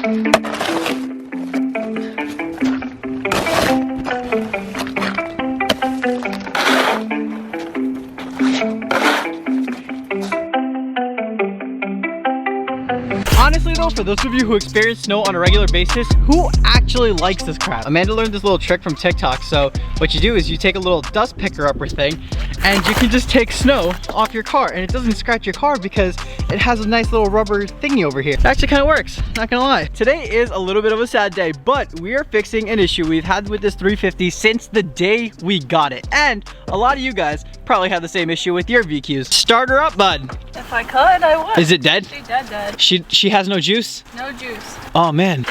Honestly though, for those of you who experience snow on a regular basis, who actually likes this crap? Amanda learned this little trick from TikTok. So what you do is you take a little dust picker upper thing and you can just take snow off your car and it doesn't scratch your car because it has a nice little rubber thingy over here. It actually kind of works, not gonna lie. Today is a little bit of a sad day, but we are fixing an issue we've had with this 350 since the day we got it. And a lot of you guys probably have the same issue with your VQs. Start her up, bud. If I could, I would. Is it dead? She's dead. She has no juice? No juice. Oh man.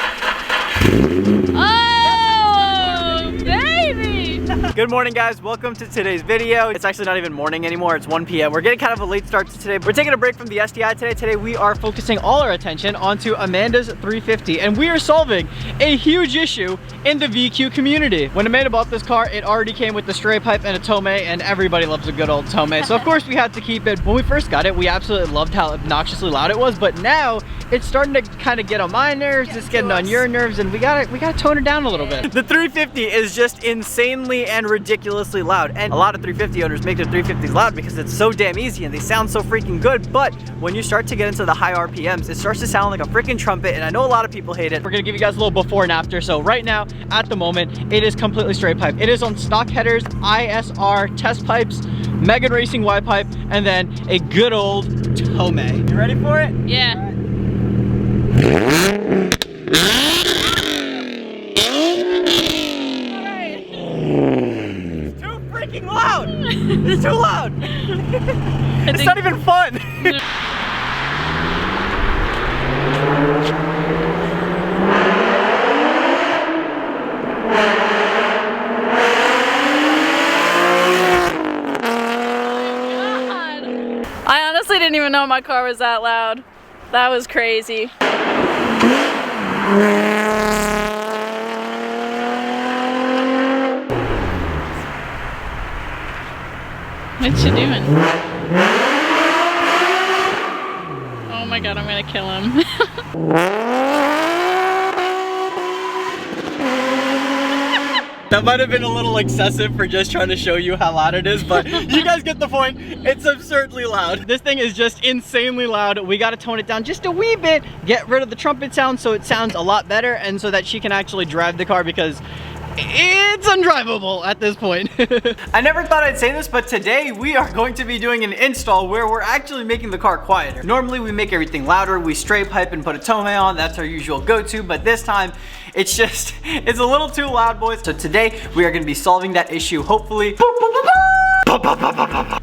Oh, baby! Good morning guys, welcome to today's video. It's actually not even morning anymore, it's 1 p.m. We're getting kind of a late start to today. We're taking a break from the STI today. Today we are focusing all our attention onto Amanda's 350 and we are solving a huge issue in the VQ community. When Amanda bought this car, it already came with the stray pipe and a Tomei, and everybody loves a good old Tomei. So of course we had to keep it. When we first got it, we absolutely loved how obnoxiously loud it was, but now it's starting to kind of get on my nerves, it's getting on your nerves, and we gotta tone it down a little bit. The 350 is just insanely and ridiculously loud, and a lot of 350 owners make their 350s loud because it's so damn easy and they sound so freaking good. But when you start to get into the high RPMs, it starts to sound like a freaking trumpet, and I know a lot of people hate it. We're gonna give you guys a little before and after. So right now, at the moment, it is completely straight pipe. It is on stock headers, ISR test pipes, Megan Racing Y pipe, and then a good old Tomei. You ready for it? Yeah. It's too freaking loud! It's too loud! It's not even fun! I honestly didn't even know my car was that loud. That was crazy. What's she doing? Oh my god, I'm gonna kill him. That might have been a little excessive for just trying to show you how loud it is, but you guys get the point. It's absurdly loud. This thing is just insanely loud. We gotta tone it down just a wee bit, get rid of the trumpet sound so it sounds a lot better, and so that she can actually drive the car because it's undrivable at this point. I never thought I'd say this, but today we are going to be doing an install where we're actually making the car quieter. Normally we make everything louder, we straight pipe and put a Tomei on, that's our usual go-to, but this time it's a little too loud, boys. So today we are gonna be solving that issue, hopefully.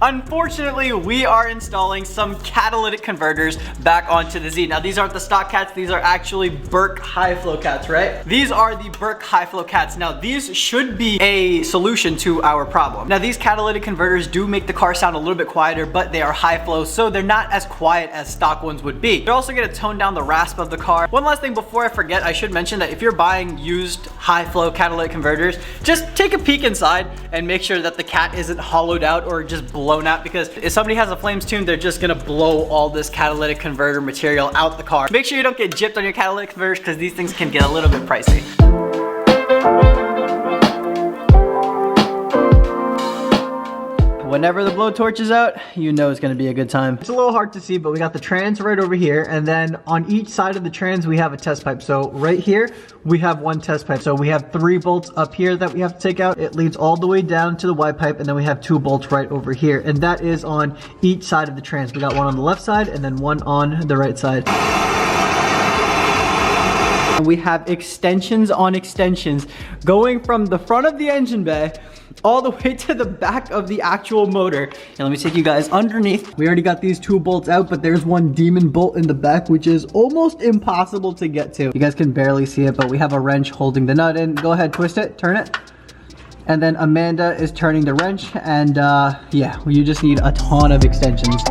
Unfortunately, we are installing some catalytic converters back onto the Z. Now, these aren't the stock cats, these are actually Berk high flow cats, right? These are the Berk high flow cats. Now, these should be a solution to our problem. Now, these catalytic converters do make the car sound a little bit quieter, but they are high flow, so they're not as quiet as stock ones would be. They're also gonna tone down the rasp of the car. One last thing before I forget, I should mention that if you're buying used high flow catalytic converters, just take a peek inside and make sure that the cat isn't hollowed out or just blown out, because if somebody has a flames tune, they're just gonna blow all this catalytic converter material out the car. Make sure you don't get gypped on your catalytic converters because these things can get a little bit pricey. Whenever the blowtorch is out, you know it's gonna be a good time. It's a little hard to see, but we got the trans right over here, and then on each side of the trans we have a test pipe. So right here we have one test pipe. So we have 3 bolts up here that we have to take out. It leads all the way down to the Y pipe, and then we have 2 bolts right over here, and that is on each side of the trans. We got one on the left side and then one on the right side. We have extensions on extensions going from the front of the engine bay all the way to the back of the actual motor. And let me take you guys underneath. We already got these 2 bolts out, but there's one demon bolt in the back, which is almost impossible to get to. You guys can barely see it, but we have a wrench holding the nut in. Go ahead, twist it, turn it. And then Amanda is turning the wrench, and yeah, you just need a ton of extensions.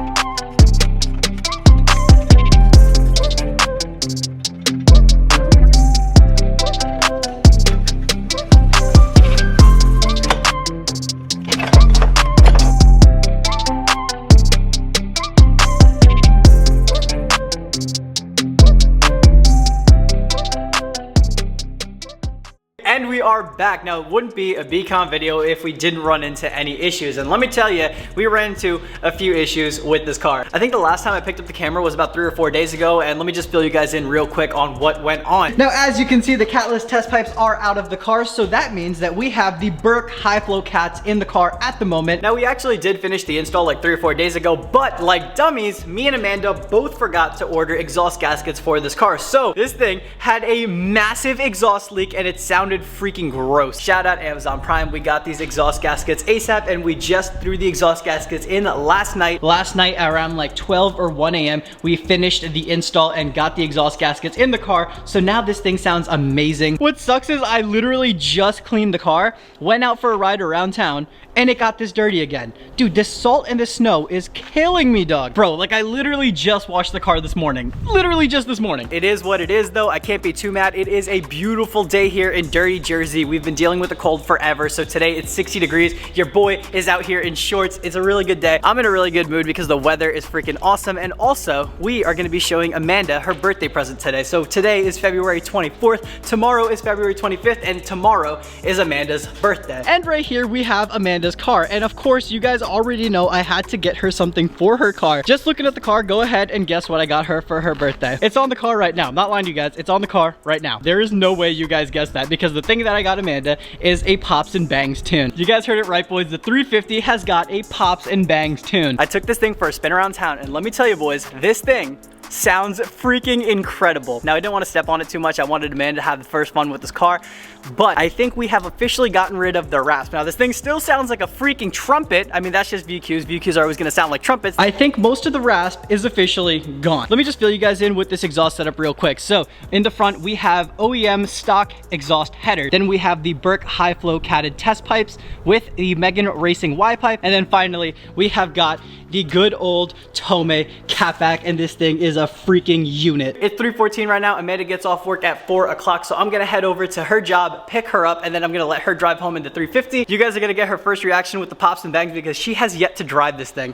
And we are back. Now, it wouldn't be a BeaKhan video if we didn't run into any issues. And let me tell you, we ran into a few issues with this car. I think the last time I picked up the camera was about 3 or 4 days ago, and let me just fill you guys in real quick on what went on. Now, as you can see, the catalyst test pipes are out of the car, so that means that we have the BeaKhan high flow cats in the car at the moment. Now, we actually did finish the install like 3 or 4 days ago, but like dummies, me and Amanda both forgot to order exhaust gaskets for this car. So this thing had a massive exhaust leak and it sounded freaking gross. Shout out Amazon Prime. We got these exhaust gaskets ASAP and we just threw the exhaust gaskets in last night. Last night around like 12 or 1 a.m. we finished the install and got the exhaust gaskets in the car. So now this thing sounds amazing. What sucks is I literally just cleaned the car, went out for a ride around town, and it got this dirty again. Dude, this salt and this snow is killing me, dog. Bro, like I literally just washed the car this morning. Literally just this morning. It is what it is though. I can't be too mad. It is a beautiful day here in dirty Jersey. We've been dealing with the cold forever. So today it's 60 degrees. Your boy is out here in shorts. It's a really good day. I'm in a really good mood because the weather is freaking awesome. And also we are gonna be showing Amanda her birthday present today. So today is February 24th. Tomorrow is February 25th. And tomorrow is Amanda's birthday. And right here we have Amanda's car, and of course you guys already know I had to get her something for her car. Just looking at the car, go ahead and guess what I got her for her birthday. It's on the car right now. I'm not lying to you guys, it's on the car right now. There is no way you guys guessed that because the thing that I got Amanda is a Pops and Bangs tune. You guys heard it right, boys. The 350 has got a Pops and Bangs tune. I took this thing for a spin around town, and let me tell you boys, this thing sounds freaking incredible. Now, I didn't want to step on it too much. I wanted Amanda to have the first fun with this car, but I think we have officially gotten rid of the rasp. Now, this thing still sounds like a freaking trumpet. I mean, that's just VQs. VQs are always going to sound like trumpets. I think most of the rasp is officially gone. Let me just fill you guys in with this exhaust setup real quick. So, in the front, we have OEM stock exhaust header. Then we have the BeaKhan high flow catted test pipes with the Megan Racing Y pipe. And then finally, we have got the good old Tomei catback, and this thing is a freaking unit. It's 3:14 right now. Amanda gets off work at 4 o'clock, so I'm gonna head over to her job, pick her up, and then I'm gonna let her drive home in the 350. You guys are gonna get her first reaction with the Pops and Bangs because she has yet to drive this thing.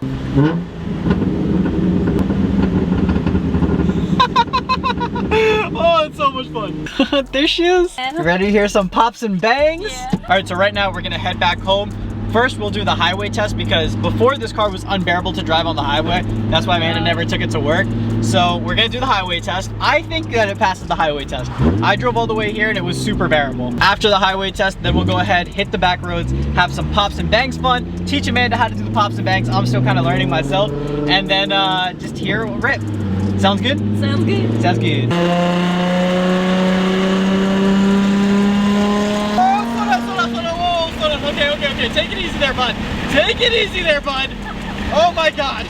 Oh, it's so much fun. There she is. You ready to hear some Pops and Bangs? Yeah. All right, so right now we're gonna head back home. First, we'll do the highway test because before this car was unbearable to drive on the highway. That's why Amanda never took it to work. So we're gonna do the highway test. I think that it passes the highway test. I drove all the way here and it was super bearable. After the highway test, then we'll go ahead, hit the back roads, have some Pops and Bangs fun, teach Amanda how to do the Pops and Bangs. I'm still kind of learning myself. And then just hear it rip. Sounds good? Sounds good. Sounds good. Okay, take it easy there, bud. Take it easy there, bud. Oh my God.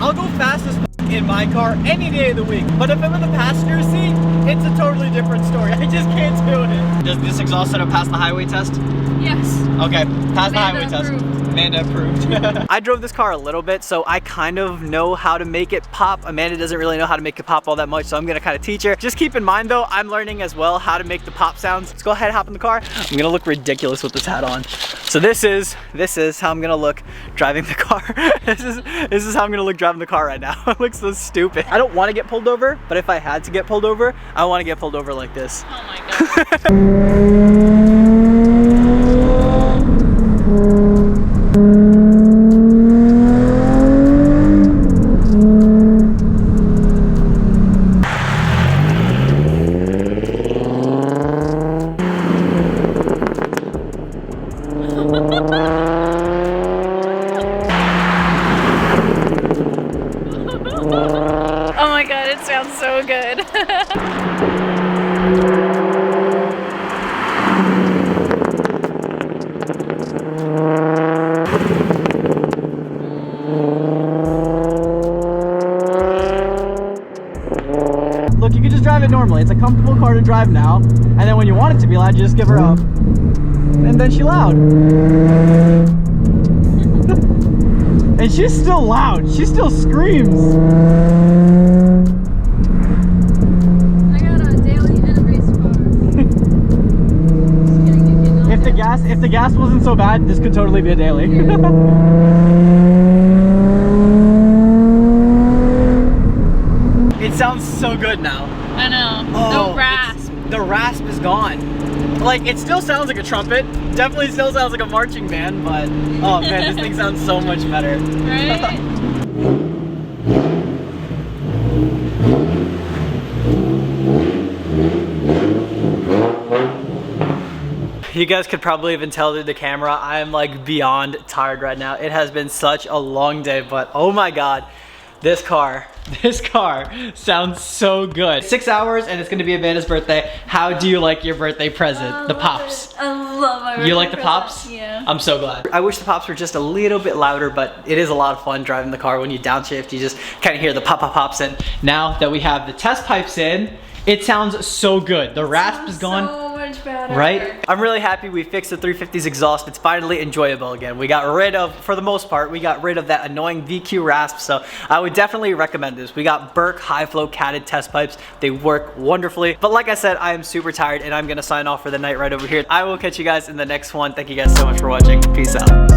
I'll go fast as in my car any day of the week, but if I'm in the passenger seat, it's a totally different story. I just can't do it. Does this exhaust setup pass the highway test? Yes. Okay, pass the highway test. Approved. Amanda approved. I drove this car a little bit, so I kind of know how to make it pop. Amanda doesn't really know how to make it pop all that much, so I'm gonna kind of teach her. Just keep in mind though, I'm learning as well how to make the pop sounds. Let's go ahead and hop in the car. I'm gonna look ridiculous with this hat on. So this is how I'm gonna look driving the car. This is how I'm gonna look driving the car right now. It looks so stupid. I don't want to get pulled over, but if I had to get pulled over, I want to get pulled over like this. Oh my God. Oh my God, it sounds so good. Look, you can just drive it normally. It's a comfortable car to drive now. And then when you want it to be loud, you just give her up. And then she's loud. And she's still loud. She still screams. I got a daily and a race car. Just kidding, If the gas wasn't so bad, this could totally be a daily. Yeah. It sounds so good now. I know. Oh, No rasp. The rasp is gone. Like, it still sounds like a trumpet. Definitely still sounds like a marching band, but oh man, this thing sounds so much better. Right? You guys could probably even tell through the camera, I am like beyond tired right now. It has been such a long day, but oh my God, this car sounds so good. 6 hours and it's gonna be Amanda's birthday. How do you like your birthday present? The pops. I love my birthday You like the present. pops? Yeah. I'm so glad. I wish the pops were just a little bit louder, but it is a lot of fun driving the car. When you downshift, you just kind of hear the pops. And now that we have the test pipes in, it sounds so good. The rasp is gone. So much better. Right? I'm really happy we fixed the 350's exhaust. It's finally enjoyable again. We got rid of, for the most part, we got rid of that annoying VQ rasp. So I would definitely recommend this. We got Burke high flow catted test pipes. They work wonderfully. But like I said, I am super tired and I'm gonna sign off for the night right over here. I will catch you guys in the next one. Thank you guys so much for watching. Peace out.